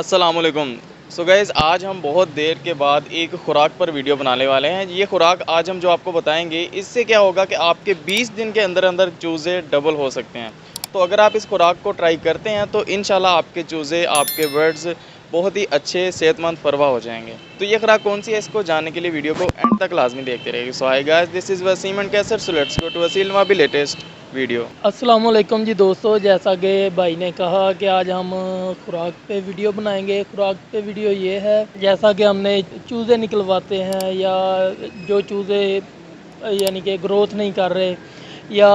السلام علیکم. So guys آج ہم بہت دیر کے بعد ایک خوراک پر ویڈیو بنانے والے ہیں. یہ خوراک آج ہم جو آپ کو بتائیں گے اس سے کیا ہوگا کہ آپ کے 20 دن کے اندر اندر چوزے ڈبل ہو سکتے ہیں. تو اگر آپ اس خوراک کو ٹرائی کرتے ہیں تو انشاءاللہ آپ کے چوزے آپ کے برڈز بہت ہی اچھے صحت مند فروا ہو جائیں گے. تو یہ خوراک کون سی ہے اس کو جاننے کے لیے ویڈیو کو اینڈ تک لازمی دیکھتے رہیے. So hi guys this is Waseem and Qaiser. So let's go to Wasil Nawabi latest video. السلام علیکم جی دوستو. جیسا کہ بھائی نے کہا کہ آج ہم خوراک پہ ویڈیو بنائیں گے. خوراک پہ ویڈیو یہ ہے جیسا کہ ہم نے چوزے نکلواتے ہیں یا جو چوزے یعنی کہ گروتھ نہیں کر رہے یا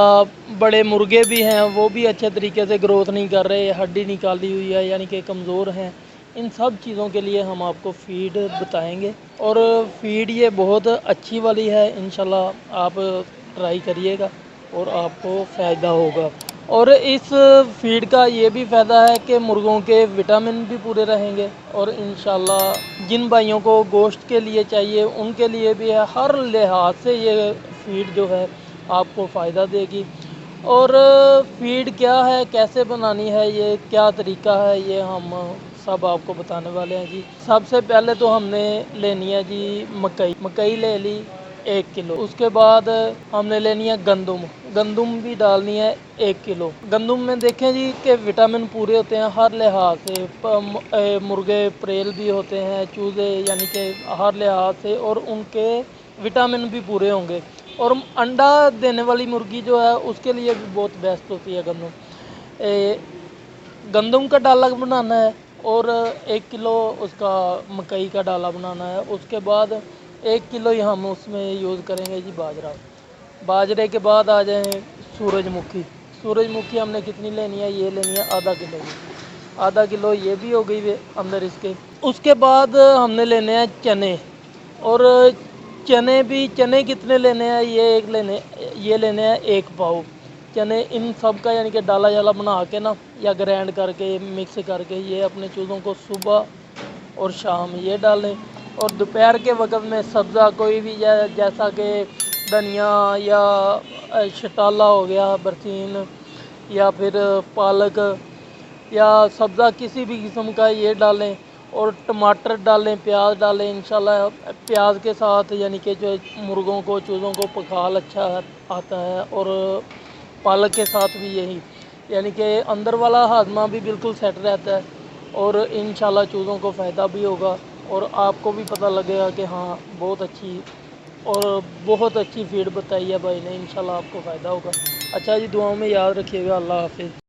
بڑے مرغے بھی ہیں وہ بھی اچھے طریقے سے گروتھ نہیں کر رہے, ہڈی نکالی ہوئی ہے یعنی کہ کمزور ہیں, ان سب چیزوں کے لیے ہم آپ کو فیڈ بتائیں گے. اور فیڈ یہ بہت اچھی والی ہے, انشاءاللہ آپ ٹرائی کریے گا اور آپ کو فائدہ ہوگا. اور اس فیڈ کا یہ بھی فائدہ ہے کہ مرغوں کے وٹامن بھی پورے رہیں گے اور انشاءاللہ جن بھائیوں کو گوشت کے لیے چاہیے ان کے لیے بھی ہے. ہر لحاظ سے یہ فیڈ جو ہے آپ کو فائدہ دے گی. اور فیڈ کیا ہے, کیسے بنانی ہے, یہ کیا طریقہ ہے, یہ ہم سب آپ کو بتانے والے ہیں جی. سب سے پہلے تو ہم نے لینی ہے جی مکئی لے لی 1 کلو. اس کے بعد ہم نے لینی ہے گندم بھی ڈالنی ہے 1 کلو. گندم میں دیکھیں جی کہ وٹامن پورے ہوتے ہیں ہر لحاظ سے. مرغے پریل بھی ہوتے ہیں, چوزے یعنی کہ ہر لحاظ سے, اور ان کے وٹامن بھی پورے ہوں گے. اور انڈا دینے والی مرغی جو ہے اس کے لیے بھی بہت بیسٹ ہوتی ہے گندم کا ڈالا بنانا ہے اور 1 کلو اس کا مکئی کا ڈالا بنانا ہے. اس کے بعد 1 کلو ہی ہم اس میں یوز کریں گے جی باجرے کے بعد آ جائیں سورج مکھی ہم نے کتنی لینی ہے, یہ لینی ہے آدھا کلو یہ بھی ہو گئی اندر اس کے. اس کے بعد ہم نے لینے ہیں چنے, اور چنے کتنے لینے ہیں, یہ لینے ہیں 1 پاؤ چنے. ان سب کا یعنی کہ ڈالا جالا بنا کے نا یا گرینڈ کر کے مکس کر کے یہ اپنے چوزوں کو صبح اور شام یہ ڈالیں. اور دوپہر کے وقت میں سبزہ کوئی بھی جیسا کہ دھنیا یا شٹالہ ہو گیا, برسین, یا پھر پالک یا سبزہ کسی بھی قسم کا یہ ڈالیں. اور ٹماٹر ڈالیں, پیاز ڈالیں. انشاءاللہ پیاز کے ساتھ یعنی کہ جو مرغوں کو چوزوں کو پکھال اچھا آتا ہے, اور پالک کے ساتھ بھی یہی یعنی کہ اندر والا ہاضمہ بھی بالکل سیٹ رہتا ہے. اور انشاءاللہ چوزوں کو فائدہ بھی ہوگا اور آپ کو بھی پتہ لگے گا کہ ہاں بہت اچھی فیڈ بتائی ہے بھائی نے, انشاءاللہ آپ کو فائدہ ہوگا. اچھا جی, دعاؤں میں یاد رکھیے گا. اللہ حافظ.